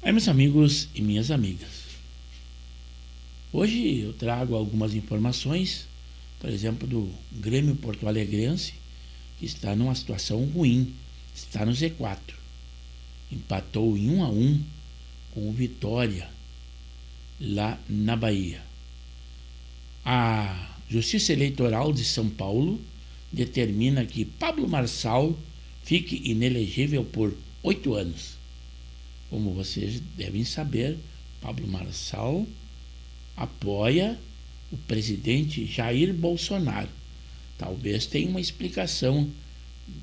Aí, meus amigos e minhas amigas, hoje eu trago algumas informações, por exemplo, do Grêmio Porto Alegrense, que está numa situação ruim, está no Z4. Empatou em 1-1 com o Vitória, lá na Bahia. A Justiça Eleitoral de São Paulo determina que Pablo Marçal fique inelegível por 8 anos. Como vocês devem saber, Pablo Marçal apoia o presidente Jair Bolsonaro. Talvez tenha uma explicação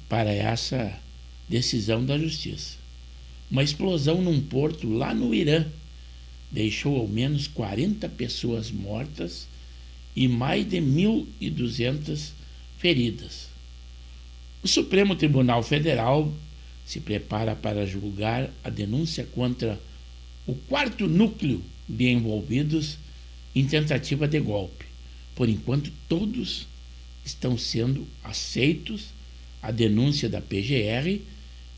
para essa decisão da justiça. Uma explosão num porto lá no Irã deixou ao menos 40 pessoas mortas e mais de 1.200 feridas. O Supremo Tribunal Federal se prepara para julgar a denúncia contra o 4º núcleo de envolvidos em tentativa de golpe. Por enquanto, todos estão sendo aceitos a denúncia da PGR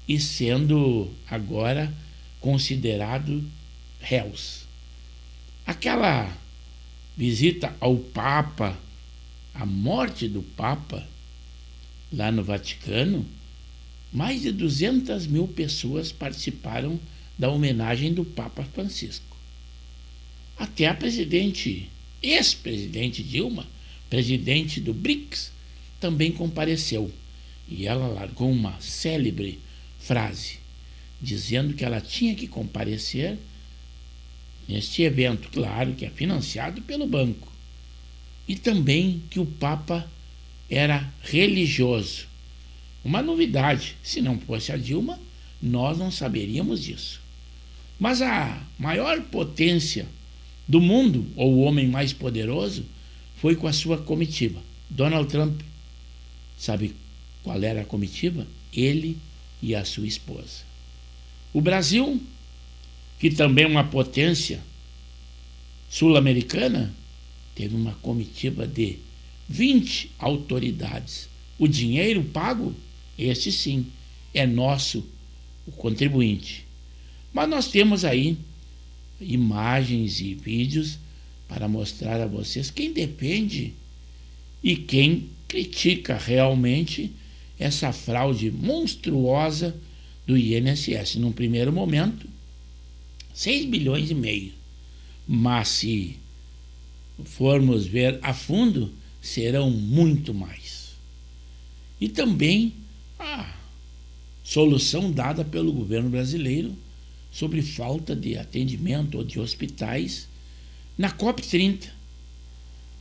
e sendo agora considerados réus. Aquela visita ao Papa, a morte do Papa lá no Vaticano, mais de 200 mil pessoas participaram da homenagem do Papa Francisco. Até a ex-presidente Dilma, presidente do BRICS, também compareceu. E ela largou uma célebre frase, dizendo que ela tinha que comparecer neste evento, claro que é financiado pelo banco. E também que o Papa era religioso. Uma novidade, se não fosse a Dilma, nós não saberíamos disso. Mas a maior potência do mundo, ou o homem mais poderoso, foi com a sua comitiva, Donald Trump. Sabe qual era a comitiva? Ele e a sua esposa. O Brasil, que também é uma potência sul-americana, teve uma comitiva de 20 autoridades. O dinheiro pago, esse sim, é nosso, o contribuinte. Mas nós temos aí imagens e vídeos para mostrar a vocês quem defende e quem critica realmente essa fraude monstruosa do INSS. Num primeiro momento, 6,5 bilhões. Mas se formos ver a fundo, serão muito mais. E também a solução dada pelo governo brasileiro sobre falta de atendimento ou de hospitais na COP30.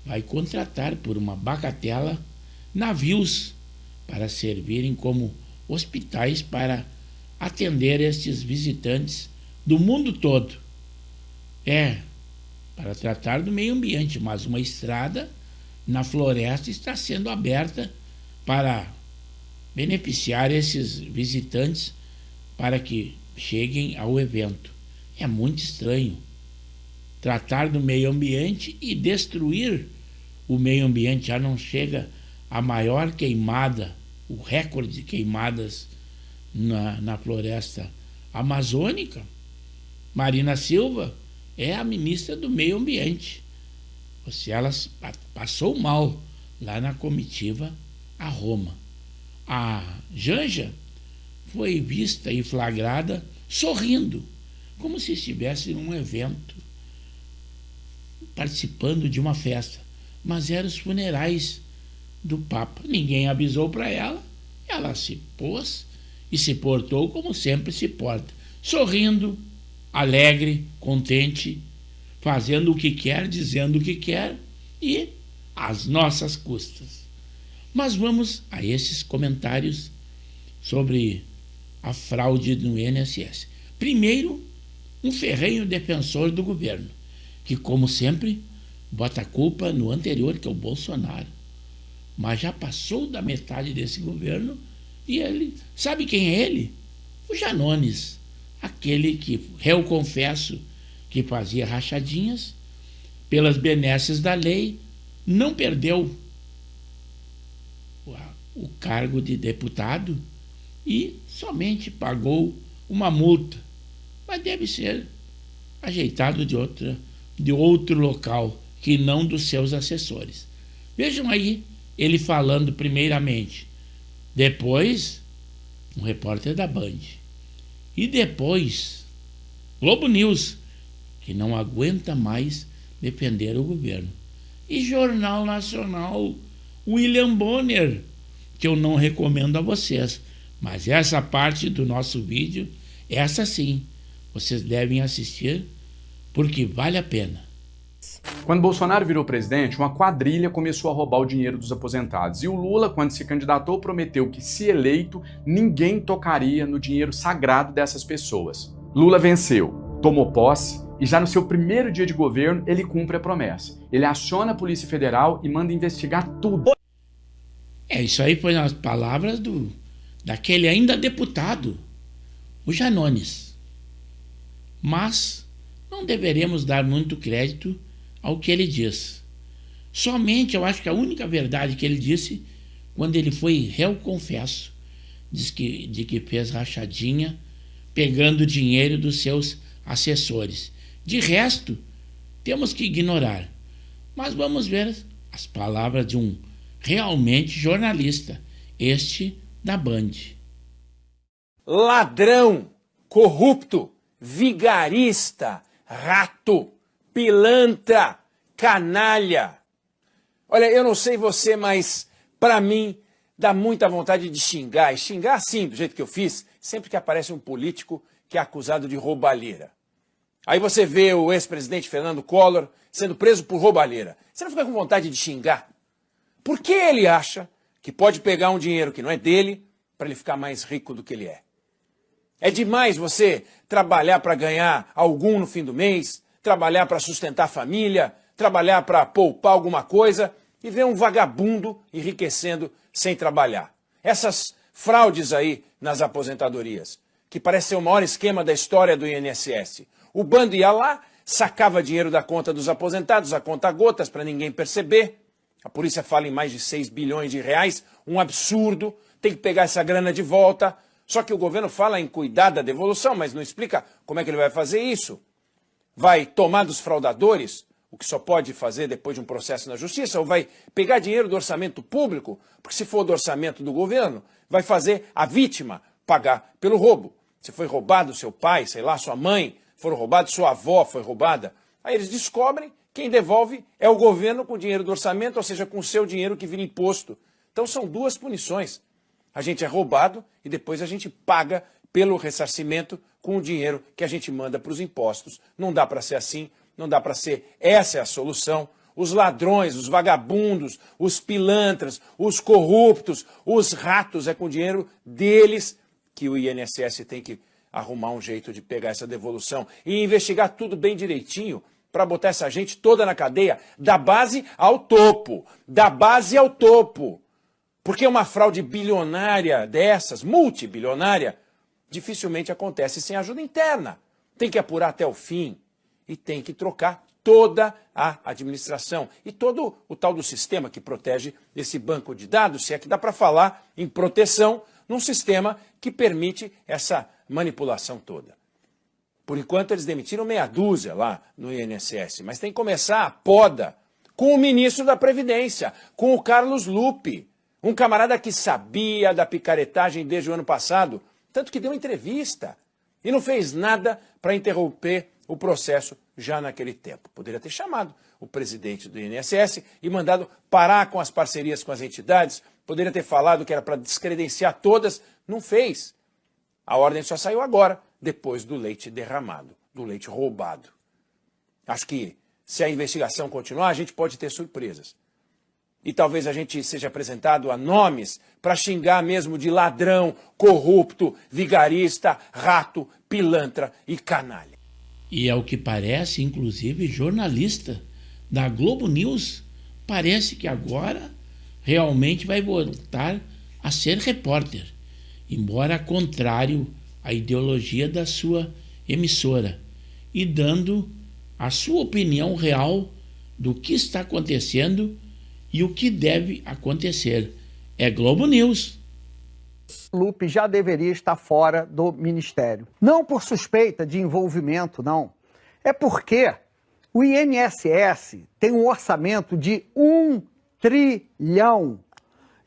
Vai contratar por uma bagatela navios para servirem como hospitais para atender estes visitantes do mundo todo. Para tratar do meio ambiente, mas uma estrada na floresta está sendo aberta para beneficiar esses visitantes para que cheguem ao evento. É muito estranho tratar do meio ambiente e destruir o meio ambiente. Já não chega a maior queimada, o recorde de queimadas na floresta amazônica. Marina Silva é a ministra do meio ambiente. Ela passou mal lá na comitiva a Roma. A Janja foi vista e flagrada sorrindo, como se estivesse num evento, participando de uma festa. Mas eram os funerais do Papa. Ninguém avisou para ela. Ela se pôs e se portou como sempre se porta, sorrindo, alegre, contente, fazendo o que quer, dizendo o que quer e às nossas custas. Mas vamos a esses comentários sobre a fraude no INSS. Primeiro, um ferrenho defensor do governo, que, como sempre, bota a culpa no anterior, que é o Bolsonaro. Mas já passou da metade desse governo e ele... Sabe quem é ele? O Janones, aquele que, eu confesso, que fazia rachadinhas, pelas benesses da lei, não perdeu o cargo de deputado e somente pagou uma multa. mas deve ser ajeitado de outro local, que não dos seus assessores. Vejam aí ele falando primeiramente, depois um repórter da Band, e depois Globo News, que não aguenta mais defender o governo, e Jornal Nacional, William Bonner, que eu não recomendo a vocês, mas essa parte do nosso vídeo, essa sim, vocês devem assistir, porque vale a pena. Quando Bolsonaro virou presidente, uma quadrilha começou a roubar o dinheiro dos aposentados. E o Lula, quando se candidatou, prometeu que, se eleito, ninguém tocaria no dinheiro sagrado dessas pessoas. Lula venceu, tomou posse e já no seu primeiro dia de governo ele cumpre a promessa. Ele aciona a Polícia Federal e manda investigar tudo. Isso aí foi nas palavras daquele ainda deputado, o Janones. Mas não deveremos dar muito crédito ao que ele diz. Somente, eu acho que a única verdade que ele disse, quando ele foi réu confesso, de que fez rachadinha, pegando dinheiro dos seus assessores. De resto, temos que ignorar. Mas vamos ver as palavras de um realmente jornalista, este da Band. Ladrão, corrupto, vigarista, rato, pilantra, canalha. Olha, eu não sei você, mas para mim dá muita vontade de xingar. E xingar assim, do jeito que eu fiz, sempre que aparece um político que é acusado de roubalheira. Aí você vê o ex-presidente Fernando Collor sendo preso por roubalheira. Você não fica com vontade de xingar? Por que ele acha que pode pegar um dinheiro que não é dele para ele ficar mais rico do que ele é? É demais você trabalhar para ganhar algum no fim do mês, trabalhar para sustentar a família, trabalhar para poupar alguma coisa e ver um vagabundo enriquecendo sem trabalhar. Essas fraudes aí nas aposentadorias, que parece ser o maior esquema da história do INSS. O bando ia lá, sacava dinheiro da conta dos aposentados, a conta gotas, para ninguém perceber. A polícia fala em mais de 6 bilhões de reais, um absurdo, tem que pegar essa grana de volta. Só que o governo fala em cuidar da devolução, mas não explica como é que ele vai fazer isso. Vai tomar dos fraudadores, o que só pode fazer depois de um processo na justiça, ou vai pegar dinheiro do orçamento público, porque se for do orçamento do governo, vai fazer a vítima pagar pelo roubo. Se foi roubado seu pai, sei lá, sua mãe, foram roubados, sua avó foi roubada, aí eles descobrem, quem devolve é o governo com dinheiro do orçamento, ou seja, com o seu dinheiro que vira imposto. Então são duas punições. A gente é roubado e depois a gente paga pelo ressarcimento com o dinheiro que a gente manda para os impostos. Não dá para ser assim, não dá para ser. Essa é a solução. Os ladrões, os vagabundos, os pilantras, os corruptos, os ratos, é com o dinheiro deles que o INSS tem que arrumar um jeito de pegar essa devolução e investigar tudo bem direitinho para botar essa gente toda na cadeia, da base ao topo, da base ao topo. Porque uma fraude bilionária dessas, multibilionária, dificilmente acontece sem ajuda interna. Tem que apurar até o fim e tem que trocar toda a administração e todo o tal do sistema que protege esse banco de dados, se é que dá para falar em proteção num sistema que permite essa manipulação toda. Por enquanto eles demitiram meia dúzia lá no INSS, mas tem que começar a poda com o ministro da Previdência, com o Carlos Lupe, um camarada que sabia da picaretagem desde o ano passado, tanto que deu entrevista e não fez nada para interromper o processo já naquele tempo. Poderia ter chamado o presidente do INSS e mandado parar com as parcerias com as entidades, poderia ter falado que era para descredenciar todas, não fez. A ordem só saiu agora, depois do leite derramado, do leite roubado. Acho que se a investigação continuar, a gente pode ter surpresas. E talvez a gente seja apresentado a nomes para xingar mesmo de ladrão, corrupto, vigarista, rato, pilantra e canalha. E ao que parece, inclusive, jornalista da Globo News, parece que agora realmente vai voltar a ser repórter, embora contrário à ideologia da sua emissora, e dando a sua opinião real do que está acontecendo e o que deve acontecer. É Globo News. Lupe já deveria estar fora do ministério. Não por suspeita de envolvimento, não. É porque o INSS tem um orçamento de 1 trilhão.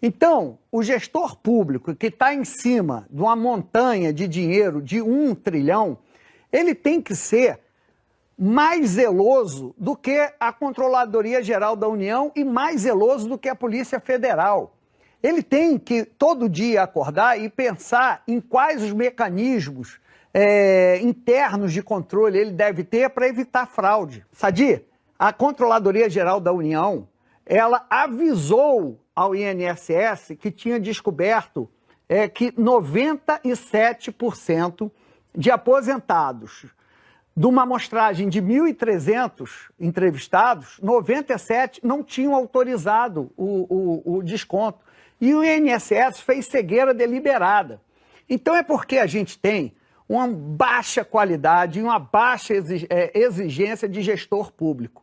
Então, o gestor público que está em cima de uma montanha de dinheiro de 1 trilhão, ele tem que ser mais zeloso do que a Controladoria Geral da União e mais zeloso do que a Polícia Federal. Ele tem que todo dia acordar e pensar em quais os mecanismos internos de controle ele deve ter para evitar fraude. Sadi, a Controladoria Geral da União, ela avisou ao INSS que tinha descoberto que 97% de aposentados de uma amostragem de 1.300 entrevistados, 97 não tinham autorizado o desconto. E o INSS fez cegueira deliberada. Então é porque a gente tem uma baixa qualidade e uma baixa exigência de gestor público.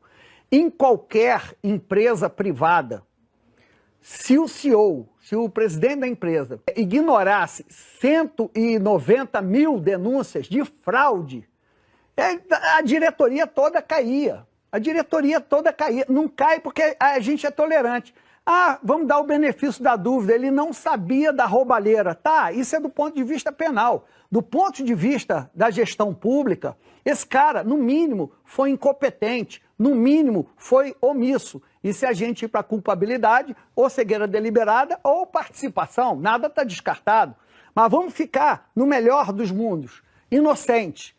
Em qualquer empresa privada, se o CEO, se o presidente da empresa ignorasse 190 mil denúncias de fraude, a diretoria toda caía. A diretoria toda caía. Não cai porque a gente é tolerante. Ah, vamos dar o benefício da dúvida, ele não sabia da roubalheira. Tá, isso é do ponto de vista penal. Do ponto de vista da gestão pública, esse cara, no mínimo, foi incompetente, no mínimo, foi omisso. E se a gente ir para culpabilidade, ou cegueira deliberada, ou participação, nada está descartado. Mas vamos ficar no melhor dos mundos, inocente.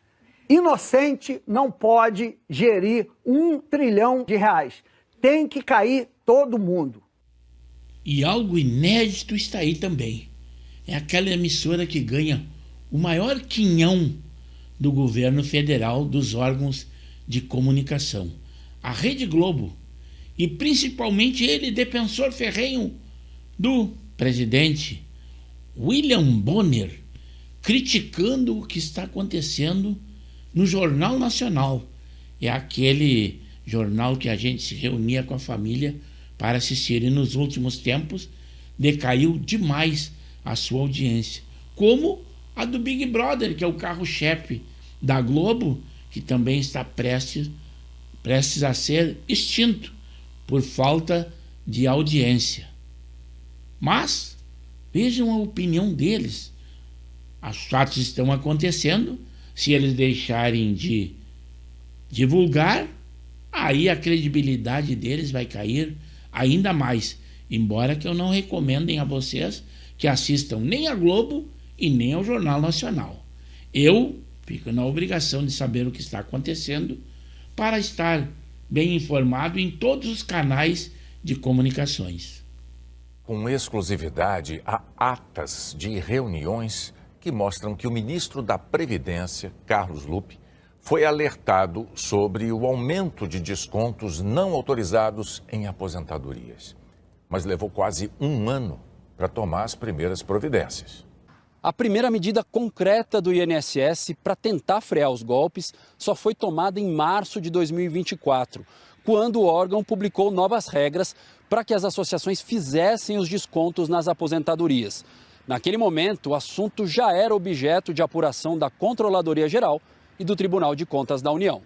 Inocente não pode gerir 1 trilhão de reais. Tem que cair todo mundo. E algo inédito está aí também. É aquela emissora que ganha o maior quinhão do governo federal dos órgãos de comunicação, a Rede Globo. E principalmente ele, defensor ferrenho do presidente William Bonner, criticando o que está acontecendo no Jornal Nacional. É aquele jornal que a gente se reunia com a família para assistir, e nos últimos tempos decaiu demais a sua audiência, como a do Big Brother, que é o carro-chefe da Globo, que também está prestes a ser extinto por falta de audiência. Mas vejam a opinião deles. Os fatos estão acontecendo. Se eles deixarem de divulgar, aí a credibilidade deles vai cair ainda mais, embora que eu não recomendem a vocês que assistam nem a Globo e nem ao Jornal Nacional. Eu fico na obrigação de saber o que está acontecendo para estar bem informado em todos os canais de comunicações. Com exclusividade, há atas de reuniões que mostram que o ministro da Previdência, Carlos Lupe, foi alertado sobre o aumento de descontos não autorizados em aposentadorias. Mas levou quase um ano para tomar as primeiras providências. A primeira medida concreta do INSS para tentar frear os golpes só foi tomada em março de 2024, quando o órgão publicou novas regras para que as associações fizessem os descontos nas aposentadorias. Naquele momento, o assunto já era objeto de apuração da Controladoria Geral e do Tribunal de Contas da União.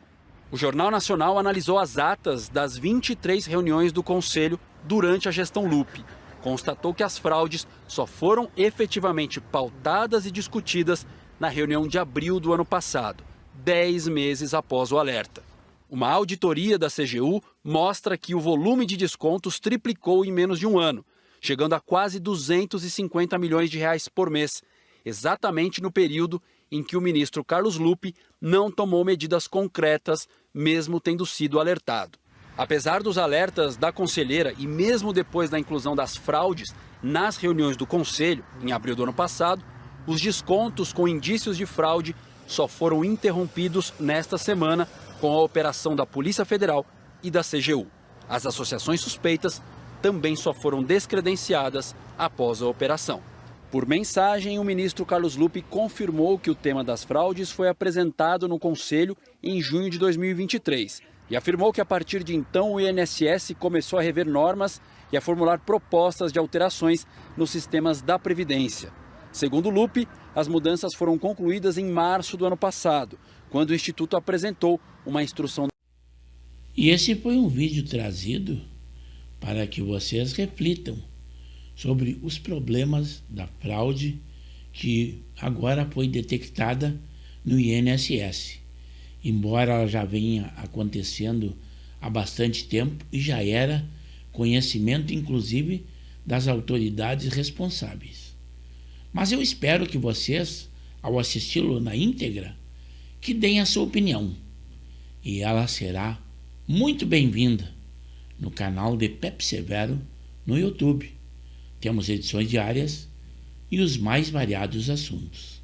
O Jornal Nacional analisou as atas das 23 reuniões do Conselho durante a gestão Lupe. Constatou que as fraudes só foram efetivamente pautadas e discutidas na reunião de abril do ano passado, 10 meses após o alerta. Uma auditoria da CGU mostra que o volume de descontos triplicou em menos de um ano, chegando a quase 250 milhões de reais por mês, exatamente no período em que o ministro Carlos Lupe não tomou medidas concretas, mesmo tendo sido alertado. Apesar dos alertas da conselheira e mesmo depois da inclusão das fraudes nas reuniões do Conselho, em abril do ano passado, os descontos com indícios de fraude só foram interrompidos nesta semana com a operação da Polícia Federal e da CGU. As associações suspeitas também só foram descredenciadas após a operação. Por mensagem, o ministro Carlos Lupe confirmou que o tema das fraudes foi apresentado no Conselho em junho de 2023 e afirmou que a partir de então o INSS começou a rever normas e a formular propostas de alterações nos sistemas da Previdência. Segundo Lupi, as mudanças foram concluídas em março do ano passado, quando o Instituto apresentou uma instrução. E esse foi um vídeo trazido para que vocês reflitam sobre os problemas da fraude que agora foi detectada no INSS, embora ela já venha acontecendo há bastante tempo e já era conhecimento, inclusive, das autoridades responsáveis. Mas eu espero que vocês, ao assisti-lo na íntegra, que deem a sua opinião, e ela será muito bem-vinda no canal de Pepe Severo no YouTube. Temos edições diárias e os mais variados assuntos.